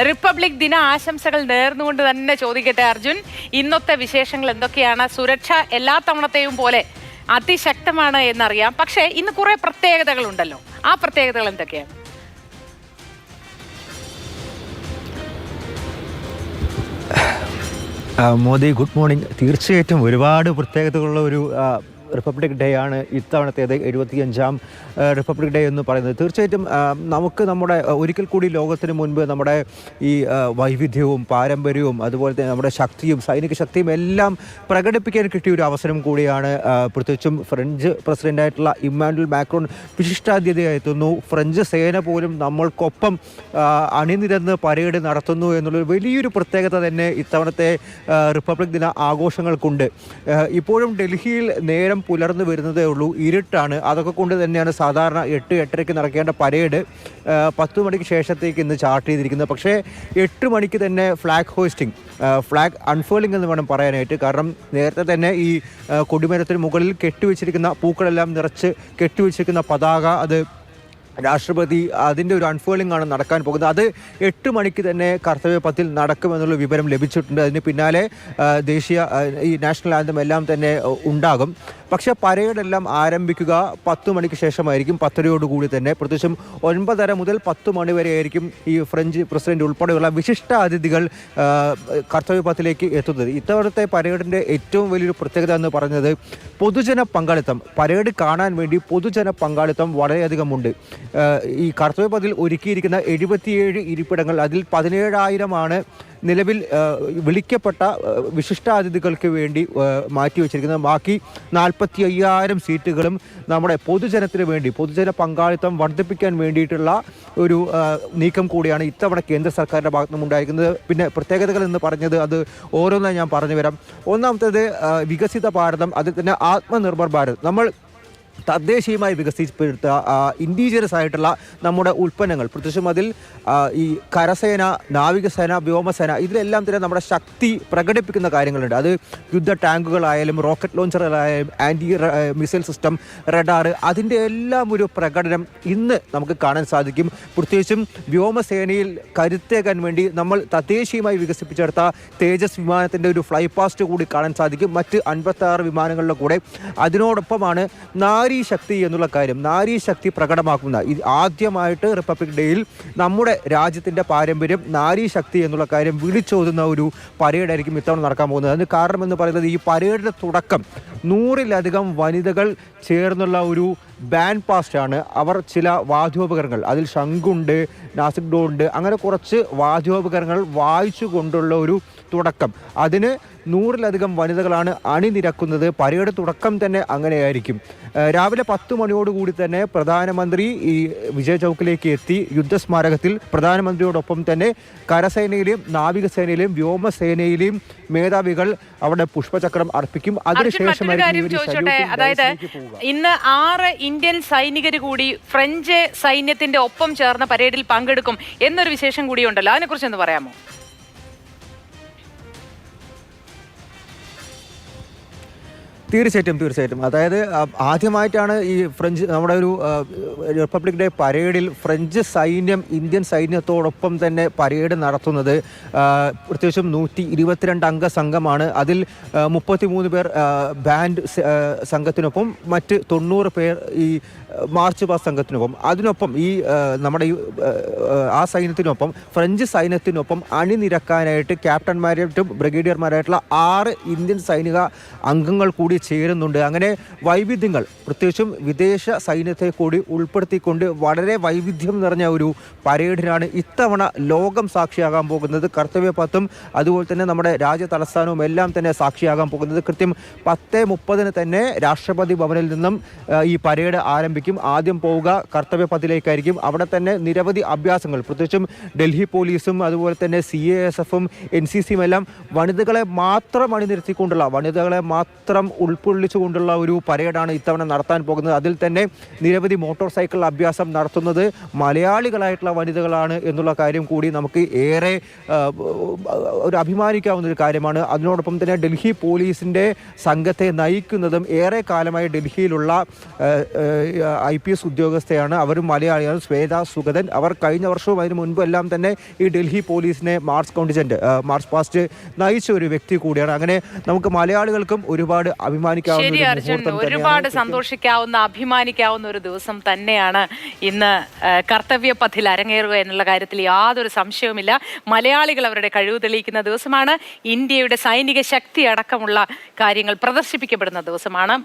Republic ദിന ആശംസകൾ നേർന്നുകൊണ്ട് തന്നെ ചോദിക്കട്ടെ അർജുൻ, ഇന്നത്തെ വിശേഷങ്ങൾ എന്തൊക്കെയാണ്? സുരക്ഷ എല്ലാ തവണത്തെയും പോലെ അതിശക്തമാണ് എന്നറിയാം, പക്ഷേ ഇന്ന് കുറെ പ്രത്യേകതകളുണ്ടല്ലോ, ആ പ്രത്യേകതകൾ എന്തൊക്കെയാണ്? Modi, good morning. തീർച്ചയായിട്ടും ഒരുപാട് പ്രത്യേകതകളുള്ള ഒരു റിപ്പബ്ലിക് ഡേ ആണ് ഇത്തവണത്തേത്. 75ാം റിപ്പബ്ലിക് ഡേ എന്ന് പറയുന്നത്. തീർച്ചയായിട്ടും നമുക്ക് നമ്മുടെ ഒരിക്കൽ കൂടി ലോകത്തിന് മുൻപ് നമ്മുടെ ഈ വൈവിധ്യവും പാരമ്പര്യവും അതുപോലെ തന്നെ നമ്മുടെ ശക്തിയും സൈനിക ശക്തിയും എല്ലാം പ്രകടിപ്പിക്കാൻ കിട്ടിയ ഒരു അവസരം കൂടിയാണ്. പ്രത്യേകിച്ചും ഫ്രഞ്ച് പ്രസിഡൻ്റായിട്ടുള്ള ഇമ്മാനുവൽ മാക്രോൺ വിശിഷ്ടാതിഥിയായി എത്തുന്നു. ഫ്രഞ്ച് സേന പോലും നമ്മൾക്കൊപ്പം അണിനിരന്ന് പരേഡ് നടത്തുന്നു എന്നുള്ളൊരു വലിയൊരു പ്രത്യേകത തന്നെ ഇത്തവണത്തെ റിപ്പബ്ലിക് ദിന ആഘോഷങ്ങൾക്കുണ്ട്. ഇപ്പോഴും ഡൽഹിയിൽ നേരം പുലർന്നു വരുന്നതേ ഉള്ളൂ, ഇരുട്ടാണ്. അതൊക്കെ കൊണ്ട് തന്നെയാണ് സാധാരണ 8-8:30 നടക്കേണ്ട പരേഡ് 10 മണിക്ക് ശേഷത്തേക്ക് ഇന്ന് ചാർട്ട് ചെയ്തിരിക്കുന്നത്. പക്ഷേ 8 മണിക്ക് തന്നെ ഫ്ലാഗ് ഹോയിസ്റ്റിംഗ്, ഫ്ലാഗ് അൺഫേളിംഗ് എന്ന് വേണം പറയാനായിട്ട്. കാരണം നേരത്തെ തന്നെ ഈ കൊടിമരത്തിന് മുകളിൽ കെട്ടിവെച്ചിരിക്കുന്ന പൂക്കളെല്ലാം നിറച്ച് കെട്ടിവെച്ചിരിക്കുന്ന പതാക, അത് രാഷ്ട്രപതി അതിൻ്റെ ഒരു അൺഫോളിംഗ് ആണ് നടക്കാൻ പോകുന്നത്. അത് 8 മണിക്ക് തന്നെ കർത്തവ്യപഥത്തിൽ നടക്കുമെന്നുള്ള വിവരം ലഭിച്ചിട്ടുണ്ട്. അതിന് പിന്നാലെ ദേശീയ ഈ നാഷണൽ ആന്തം എല്ലാം തന്നെ ഉണ്ടാകും. പക്ഷേ പരേഡെല്ലാം ആരംഭിക്കുക 10 മണിക്ക് ശേഷമായിരിക്കും, 10:30 തന്നെ. പ്രത്യേകിച്ചും 9:30 മുതൽ 10 മണി വരെ ആയിരിക്കും ഈ ഫ്രഞ്ച് പ്രസിഡന്റ് ഉൾപ്പെടെയുള്ള വിശിഷ്ട അതിഥികൾ കർത്തവ്യപഥത്തിലേക്ക് എത്തുന്നത്. ഇത്തവണത്തെ പരേഡിൻ്റെ ഏറ്റവും വലിയൊരു പ്രത്യേകത എന്ന് പറയുന്നത് പൊതുജന പങ്കാളിത്തം. പരേഡ് കാണാൻ വേണ്ടി പൊതുജന പങ്കാളിത്തം വളരെയധികമുണ്ട്. ഈ കർത്തവ്യപഥത്തിൽ ഒരുക്കിയിരിക്കുന്ന 77 ഇരിപ്പിടങ്ങൾ, അതിൽ 17,000 നിലവിൽ വിളിക്കപ്പെട്ട വിശിഷ്ടാതിഥികൾക്ക് വേണ്ടി മാറ്റിവെച്ചിരിക്കുന്നത്. ബാക്കി 45,000 സീറ്റുകളും നമ്മുടെ പൊതുജനത്തിന് വേണ്ടി, പൊതുജന പങ്കാളിത്തം വർദ്ധിപ്പിക്കാൻ വേണ്ടിയിട്ടുള്ള ഒരു നീക്കം കൂടിയാണ് ഇത്തവണ കേന്ദ്ര സർക്കാരിൻ്റെ ഭാഗത്തു നിന്നുണ്ടായിരിക്കുന്നത്. പിന്നെ പ്രത്യേകതകൾ എന്ന് പറഞ്ഞത് അത് ഓരോന്നായി ഞാൻ പറഞ്ഞു വരാം. ഒന്നാമത്തേത് വികസിത ഭാരതം, അതിൽ തന്നെ ആത്മനിർഭർ ഭാരത്. നമ്മൾ തദ്ദേശീയമായി വികസിപ്പിച്ചെടുത്ത ഇൻഡിജിനസ് ആയിട്ടുള്ള നമ്മുടെ ഉൽപ്പന്നങ്ങൾ, പ്രത്യേകിച്ചും അതിൽ ഈ കരസേന, നാവികസേന, വ്യോമസേന, ഇതിലെല്ലാം തന്നെ നമ്മുടെ ശക്തി പ്രകടിപ്പിക്കുന്ന കാര്യങ്ങളുണ്ട്. അത് യുദ്ധ ടാങ്കുകളായാലും റോക്കറ്റ് ലോഞ്ചറുകളായാലും ആൻറ്റി മിസൈൽ സിസ്റ്റം, റഡാർ, അതിൻ്റെ എല്ലാം ഒരു പ്രകടനം ഇന്ന് നമുക്ക് കാണാൻ സാധിക്കും. പ്രത്യേകിച്ചും വ്യോമസേനയിൽ കരുത്തേക്കാൻ വേണ്ടി നമ്മൾ തദ്ദേശീയമായി വികസിപ്പിച്ചെടുത്ത തേജസ് വിമാനത്തിൻ്റെ ഒരു ഫ്ലൈ പാസ്റ്റ് കൂടി കാണാൻ സാധിക്കും, മറ്റ് 56 വിമാനങ്ങളുടെ കൂടെ. അതിനോടൊപ്പമാണ് നാരീശക്തി എന്നുള്ള കാര്യം, നാരീശക്തി പ്രകടമാക്കുന്ന ആദ്യമായിട്ട് റിപ്പബ്ലിക് ഡേയിൽ നമ്മുടെ രാജ്യത്തിൻ്റെ പാരമ്പര്യം നാരീശക്തി എന്നുള്ള കാര്യം വിളിച്ചോതുന്ന ഒരു പരേഡായിരിക്കും ഇത്തവണ നടക്കാൻ പോകുന്നത്. അതിന് കാരണം എന്ന് പറയുന്നത് ഈ പരേഡിൻ്റെ തുടക്കം 100-ലധികം വനിതകൾ ചേർന്നുള്ള ഒരു ബാൻഡ് പാസ്റ്റാണ്. അവർ ചില വാദ്യോപകരണങ്ങൾ, അതിൽ ശംഖുണ്ട്, നാസിക് ഡോണ്ട്, അങ്ങനെ കുറച്ച് വാദ്യോപകരണങ്ങൾ വായിച്ചു കൊണ്ടുള്ള ഒരു തുടക്കം. അതിന് 100-ലധികം വനിതകളാണ് അണിനിരക്കുന്നത്. പരേഡ് തുടക്കം തന്നെ അങ്ങനെയായിരിക്കും. രാവിലെ 10 മണിയോടുകൂടി തന്നെ പ്രധാനമന്ത്രി ഈ വിജയ് ചൗക്കിലേക്ക് എത്തി. യുദ്ധസ്മാരകത്തിൽ പ്രധാനമന്ത്രിയോടൊപ്പം തന്നെ കരസേനയിലെയും നാവികസേനയിലെയും വ്യോമസേനയിലെയും മേധാവികൾ അവിടെ പുഷ്പചക്രം അർപ്പിക്കും. അതിനുശേഷം അതായത് ഇന്ന് 6 ഇന്ത്യൻ സൈനികർ കൂടി ഫ്രഞ്ച് സൈന്യത്തിന്റെ ഒപ്പം ചേർന്ന പരേഡിൽ പങ്കെടുക്കും എന്നൊരു വിശേഷം കൂടി ഉണ്ടല്ലോ, അതിനെക്കുറിച്ച് ഒന്ന് പറയാമോ? തീർച്ചയായിട്ടും. അതായത് ആദ്യമായിട്ടാണ് ഈ ഫ്രഞ്ച് നമ്മുടെ ഒരു റിപ്പബ്ലിക് ഡേ പരേഡിൽ ഫ്രഞ്ച് സൈന്യം ഇന്ത്യൻ സൈന്യത്തോടൊപ്പം തന്നെ പരേഡ് നടത്തുന്നത്. പ്രത്യേകിച്ചും 122 അംഗ സംഘമാണ്. അതിൽ 33 പേർ ബാൻഡ് സംഘത്തിനൊപ്പം, മറ്റ് 90 പേർ ഈ മാർച്ച് പാസ് സംഘത്തിനൊപ്പം. അതിനൊപ്പം ഈ നമ്മുടെ ആ സൈന്യത്തിനൊപ്പം, ഫ്രഞ്ച് സൈന്യത്തിനൊപ്പം അണിനിരക്കാനായിട്ട് ക്യാപ്റ്റന്മാരായിട്ടും ബ്രിഗേഡിയർമാരായിട്ടുള്ള 6 ഇന്ത്യൻ സൈനിക അംഗങ്ങൾ കൂടി ചേരുന്നുണ്ട്. അങ്ങനെ വൈവിധ്യങ്ങൾ, പ്രത്യേകിച്ചും വിദേശ സൈന്യത്തെ കൂടി ഉൾപ്പെടുത്തിക്കൊണ്ട് വളരെ വൈവിധ്യം നിറഞ്ഞ ഒരു പരേഡിനാണ് ഇത്തവണ ലോകം സാക്ഷിയാകാൻ പോകുന്നത്. കർത്തവ്യപഥും അതുപോലെ തന്നെ നമ്മുടെ രാജ്യ തലസ്ഥാനവും എല്ലാം തന്നെ സാക്ഷിയാകാൻ പോകുന്നത്. കൃത്യം 10:30 തന്നെ രാഷ്ട്രപതി ഭവനിൽ നിന്നും ഈ പരേഡ് ആരംഭിക്കും. ആദ്യം പോവുക കർത്തവ്യപഥത്തിലേക്കായിരിക്കും. അവിടെ തന്നെ നിരവധി അഭ്യാസങ്ങൾ, പ്രത്യേകിച്ചും ഡൽഹി പോലീസും അതുപോലെ തന്നെ CASF-ഉം NCC-യും എല്ലാം വനിതകളെ മാത്രം അണിനിരത്തിക്കൊണ്ടുള്ള, വനിതകളെ മാത്രം ഉൾക്കൊള്ളിച്ചുകൊണ്ടുള്ള ഒരു പരേഡാണ് ഇത്തവണ നടത്താൻ പോകുന്നത്. അതിൽ തന്നെ നിരവധി മോട്ടോർ സൈക്കിൾ അഭ്യാസം നടത്തുന്നത് മലയാളികളായിട്ടുള്ള വനിതകളാണ് എന്നുള്ള കാര്യം കൂടി നമുക്ക് ഏറെ ഒരു അഭിമാനിക്കാവുന്ന ഒരു കാര്യമാണ്. അതിനോടൊപ്പം തന്നെ ഡൽഹി പോലീസിൻ്റെ സംഘത്തെ നയിക്കുന്നതും ഏറെ കാലമായി ഡൽഹിയിലുള്ള IPS ഉദ്യോഗസ്ഥയാണ്. അവരും മലയാളിയാണ്, ശ്വേത സുഗതൻ. അവർ കഴിഞ്ഞ വർഷവും അതിന് മുൻപ് എല്ലാം തന്നെ ഈ ഡൽഹി പോലീസിനെ മാർച്ച് പാസ്റ്റ് നയിച്ച ഒരു വ്യക്തി കൂടിയാണ്. അങ്ങനെ നമുക്ക് മലയാളികൾക്കും ഒരുപാട് അഭിമാനിക്കാവുന്ന ഒരുപാട് സന്തോഷിക്കാവുന്ന അഭിമാനിക്കാവുന്ന ഒരു ദിവസം തന്നെയാണ് ഇന്ന് കർത്തവ്യ പഥിൽ അരങ്ങേറുക എന്നുള്ള കാര്യത്തിൽ യാതൊരു സംശയവുമില്ല. മലയാളികൾ അവരുടെ കഴിവ് തെളിയിക്കുന്ന ദിവസമാണ്. ഇന്ത്യയുടെ സൈനിക ശക്തി അടക്കമുള്ള കാര്യങ്ങൾ പ്രദർശിപ്പിക്കപ്പെടുന്ന ദിവസമാണ്.